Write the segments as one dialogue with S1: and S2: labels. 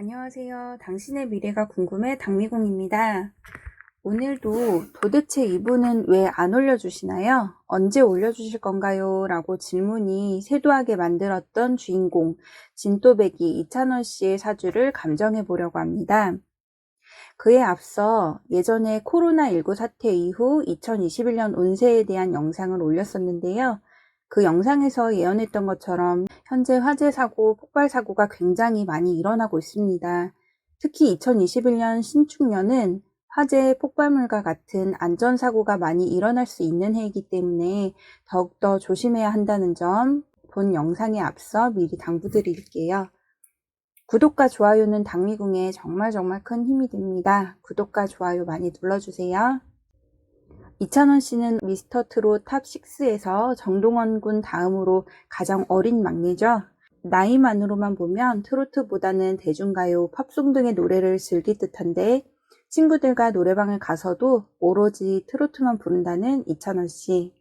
S1: 안녕하세요. 당신의 미래가 궁금해 당미공입니다. 오늘도 도대체 이분은 왜 안 올려주시나요? 언제 올려주실 건가요? 라고 질문이 세도하게 만들었던 주인공 진또배기 이찬원 씨의 사주를 감정해 보려고 합니다. 그에 앞서 예전에 코로나19 사태 이후 2021년 운세에 대한 영상을 올렸었는데요. 그 영상에서 예언했던 것처럼 현재 화재 사고, 폭발 사고가 굉장히 많이 일어나고 있습니다. 특히 2021년 신축년은 화재, 폭발물과 같은 안전사고가 많이 일어날 수 있는 해이기 때문에 더욱더 조심해야 한다는 점 본 영상에 앞서 미리 당부드릴게요. 구독과 좋아요는 당미궁에 정말 큰 힘이 됩니다. 구독과 좋아요 많이 눌러주세요. 이찬원 씨는 미스터 트롯 탑6에서 정동원 군 다음으로 가장 어린 막내죠. 나이만으로만 보면 트로트보다는 대중가요, 팝송 등의 노래를 즐길 듯한데 친구들과 노래방을 가서도 오로지 트로트만 부른다는 이찬원 씨.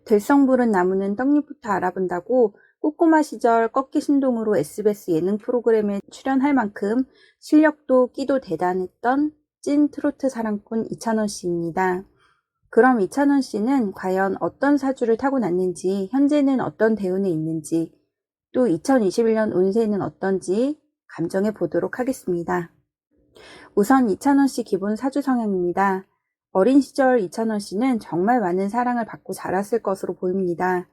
S1: 들성 부른 나무는 떡잎부터 알아본다고 꼬꼬마 시절 꺾기 신동으로 SBS 예능 프로그램에 출연할 만큼 실력도 끼도 대단했던 찐 트로트 사랑꾼 이찬원 씨입니다. 그럼 이찬원 씨는 과연 어떤 사주를 타고났는지, 현재는 어떤 대운에 있는지, 또 2021년 운세는 어떤지 감정해 보도록 하겠습니다. 우선 이찬원 씨 기본 사주 성향입니다. 어린 시절 이찬원 씨는 정말 많은 사랑을 받고 자랐을 것으로 보입니다.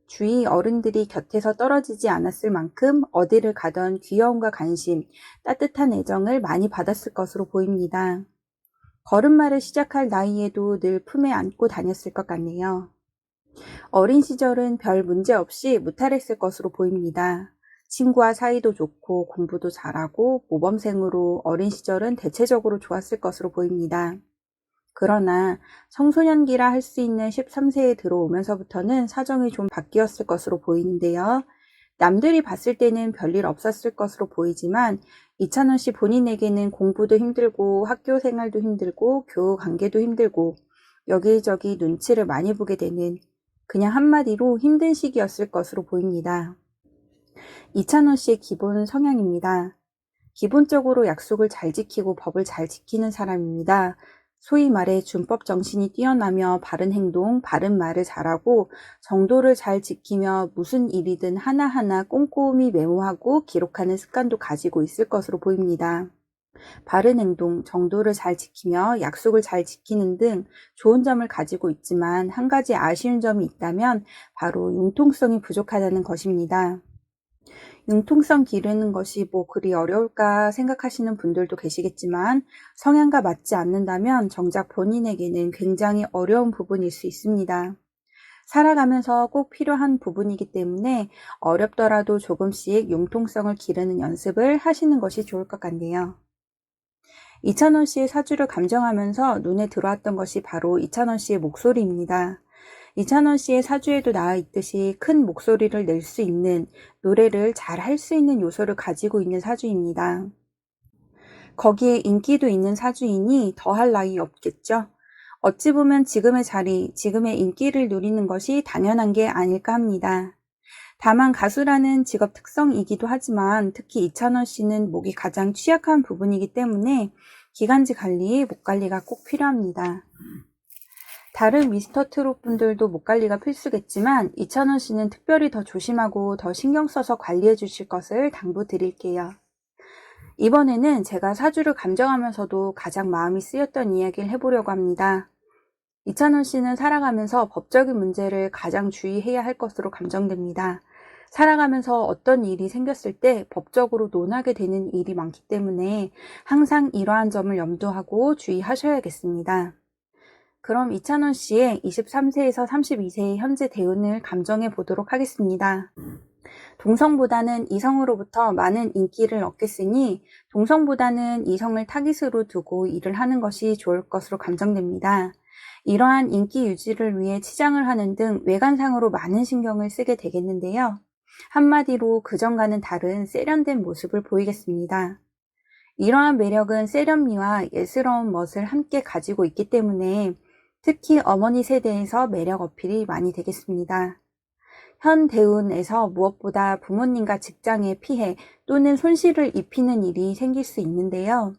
S1: 주위 어른들이 곁에서 떨어지지 않았을 만큼 어디를 가던 귀여움과 관심, 따뜻한 애정을 많이 받았을 것으로 보입니다. 걸음마를 시작할 나이에도 늘 품에 안고 다녔을 것 같네요. 어린 시절은 별 문제 없이 무탈했을 것으로 보입니다. 친구와 사이도 좋고 공부도 잘하고 모범생으로 어린 시절은 대체적으로 좋았을 것으로 보입니다. 그러나 청소년기라 할 수 있는 13세에 들어오면서부터는 사정이 좀 바뀌었을 것으로 보이는데요. 남들이 봤을 때는 별일 없었을 것으로 보이지만 이찬원 씨 본인에게는 공부도 힘들고 학교 생활도 힘들고 교우 관계도 힘들고 여기저기 눈치를 많이 보게 되는 그냥 한마디로 힘든 시기였을 것으로 보입니다. 이찬원 씨의 기본 성향입니다. 기본적으로 약속을 잘 지키고 법을 잘 지키는 사람입니다. 소위 말해 준법 정신이 뛰어나며 바른 행동, 바른 말을 잘하고 정도를 잘 지키며 무슨 일이든 하나하나 꼼꼼히 메모하고 기록하는 습관도 가지고 있을 것으로 보입니다. 바른 행동, 정도를 잘 지키며 약속을 잘 지키는 등 좋은 점을 가지고 있지만 한 가지 아쉬운 점이 있다면 바로 융통성이 부족하다는 것입니다. 융통성 기르는 것이 뭐 그리 어려울까 생각하시는 분들도 계시겠지만 성향과 맞지 않는다면 정작 본인에게는 굉장히 어려운 부분일 수 있습니다. 살아가면서 꼭 필요한 부분이기 때문에 어렵더라도 조금씩 융통성을 기르는 연습을 하시는 것이 좋을 것 같네요. 이찬원 씨의 사주를 감정하면서 눈에 들어왔던 것이 바로 이찬원 씨의 목소리입니다. 이찬원 씨의 사주에도 나와 있듯이 큰 목소리를 낼 수 있는, 노래를 잘 할 수 있는 요소를 가지고 있는 사주입니다. 거기에 인기도 있는 사주이니 더할 나위 없겠죠. 어찌 보면 지금의 자리, 지금의 인기를 누리는 것이 당연한 게 아닐까 합니다. 다만 가수라는 직업 특성이기도 하지만 특히 이찬원 씨는 목이 가장 취약한 부분이기 때문에 기관지 관리, 목 관리가 꼭 필요합니다. 다른 미스터 트롯 분들도 목 관리가 필수겠지만 이찬원 씨는 특별히 더 조심하고 더 신경 써서 관리해 주실 것을 당부드릴게요. 이번에는 제가 사주를 감정하면서도 가장 마음이 쓰였던 이야기를 해보려고 합니다. 이찬원 씨는 살아가면서 법적인 문제를 가장 주의해야 할 것으로 감정됩니다. 살아가면서 어떤 일이 생겼을 때 법적으로 논하게 되는 일이 많기 때문에 항상 이러한 점을 염두하고 주의하셔야겠습니다. 그럼 이찬원 씨의 23세에서 32세의 현재 대운을 감정해 보도록 하겠습니다. 동성보다는 이성으로부터 많은 인기를 얻겠으니 동성보다는 이성을 타깃으로 두고 일을 하는 것이 좋을 것으로 감정됩니다. 이러한 인기 유지를 위해 치장을 하는 등 외관상으로 많은 신경을 쓰게 되겠는데요. 한마디로 그전과는 다른 세련된 모습을 보이겠습니다. 이러한 매력은 세련미와 예스러운 멋을 함께 가지고 있기 때문에 특히 어머니 세대에서 매력 어필이 많이 되겠습니다. 현 대운에서 무엇보다 부모님과 직장에 피해 또는 손실을 입히는 일이 생길 수 있는데요.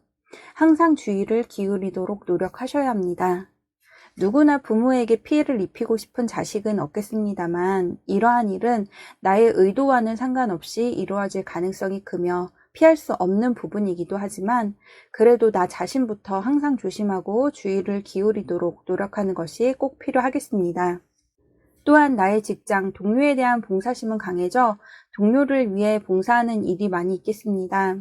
S1: 항상 주의를 기울이도록 노력하셔야 합니다. 누구나 부모에게 피해를 입히고 싶은 자식은 없겠습니다만 이러한 일은 나의 의도와는 상관없이 이루어질 가능성이 크며 피할 수 없는 부분이기도 하지만 그래도 나 자신부터 항상 조심하고 주의를 기울이도록 노력하는 것이 꼭 필요하겠습니다. 또한 나의 직장, 동료에 대한 봉사심은 강해져 동료를 위해 봉사하는 일이 많이 있겠습니다.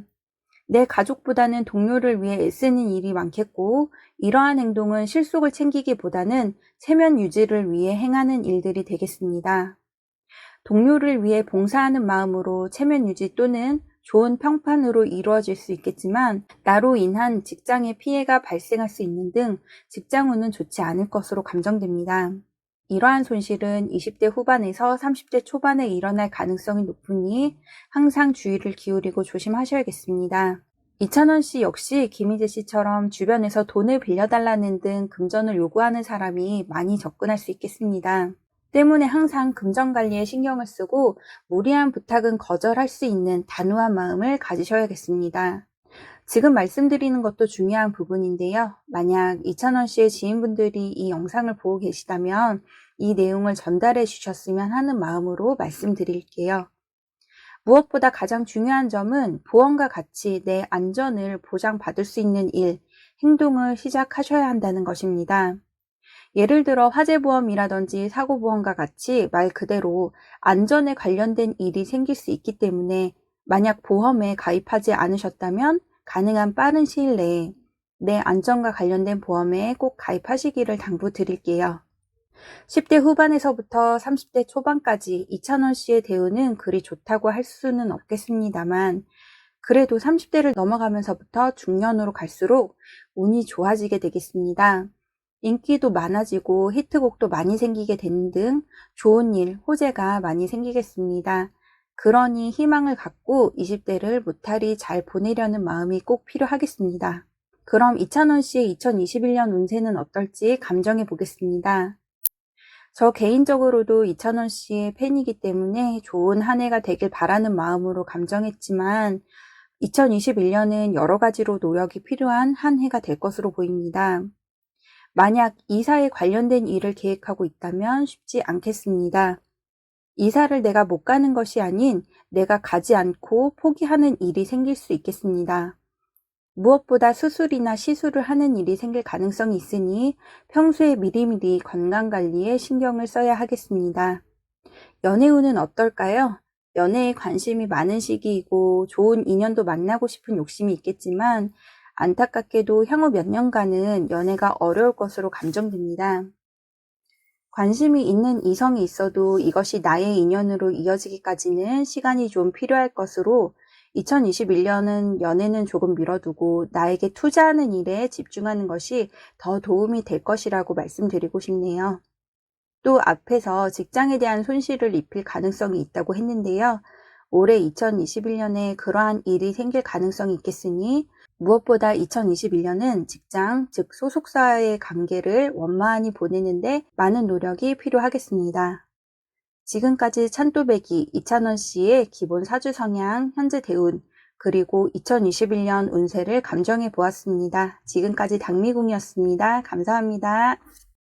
S1: 내 가족보다는 동료를 위해 애쓰는 일이 많겠고 이러한 행동은 실속을 챙기기보다는 체면 유지를 위해 행하는 일들이 되겠습니다. 동료를 위해 봉사하는 마음으로 체면 유지 또는 좋은 평판으로 이루어질 수 있겠지만 나로 인한 직장에 피해가 발생할 수 있는 등 직장운은 좋지 않을 것으로 감정됩니다. 이러한 손실은 20대 후반에서 30대 초반에 일어날 가능성이 높으니 항상 주의를 기울이고 조심하셔야겠습니다. 이찬원 씨 역시 김희재 씨처럼 주변에서 돈을 빌려달라는 등 금전을 요구하는 사람이 많이 접근할 수 있겠습니다. 때문에 항상 금전 관리에 신경을 쓰고 무리한 부탁은 거절할 수 있는 단호한 마음을 가지셔야겠습니다. 지금 말씀드리는 것도 중요한 부분인데요. 만약 이찬원 씨의 지인분들이 이 영상을 보고 계시다면 이 내용을 전달해 주셨으면 하는 마음으로 말씀드릴게요. 무엇보다 가장 중요한 점은 보험과 같이 내 안전을 보장받을 수 있는 일, 행동을 시작하셔야 한다는 것입니다. 예를 들어 화재보험이라든지 사고보험과 같이 말 그대로 안전에 관련된 일이 생길 수 있기 때문에 만약 보험에 가입하지 않으셨다면 가능한 빠른 시일 내에 내 안전과 관련된 보험에 꼭 가입하시기를 당부드릴게요. 10대 후반에서부터 30대 초반까지 이찬원 씨의 대우는 그리 좋다고 할 수는 없겠습니다만 그래도 30대를 넘어가면서부터 중년으로 갈수록 운이 좋아지게 되겠습니다. 인기도 많아지고 히트곡도 많이 생기게 되는 등 좋은 일, 호재가 많이 생기겠습니다. 그러니 희망을 갖고 20대를 무탈히 잘 보내려는 마음이 꼭 필요하겠습니다. 그럼 이찬원 씨의 2021년 운세는 어떨지 감정해 보겠습니다. 저 개인적으로도 이찬원 씨의 팬이기 때문에 좋은 한 해가 되길 바라는 마음으로 감정했지만 2021년은 여러 가지로 노력이 필요한 한 해가 될 것으로 보입니다. 만약 이사에 관련된 일을 계획하고 있다면 쉽지 않겠습니다. 이사를 내가 못 가는 것이 아닌 내가 가지 않고 포기하는 일이 생길 수 있겠습니다. 무엇보다 수술이나 시술을 하는 일이 생길 가능성이 있으니 평소에 미리미리 건강관리에 신경을 써야 하겠습니다. 연애운은 어떨까요? 연애에 관심이 많은 시기이고 좋은 인연도 만나고 싶은 욕심이 있겠지만 안타깝게도 향후 몇 년간은 연애가 어려울 것으로 감정됩니다. 관심이 있는 이성이 있어도 이것이 나의 인연으로 이어지기까지는 시간이 좀 필요할 것으로 2021년은 연애는 조금 미뤄두고 나에게 투자하는 일에 집중하는 것이 더 도움이 될 것이라고 말씀드리고 싶네요. 또 앞에서 직장에 대한 손실을 입힐 가능성이 있다고 했는데요. 올해 2021년에 그러한 일이 생길 가능성이 있겠으니 무엇보다 2021년은 직장, 즉 소속사와의 관계를 원만히 보내는데 많은 노력이 필요하겠습니다. 지금까지 찬또배기 이찬원 씨의 기본 사주 성향, 현재 대운, 그리고 2021년 운세를 감정해 보았습니다. 지금까지 당미궁이었습니다. 감사합니다.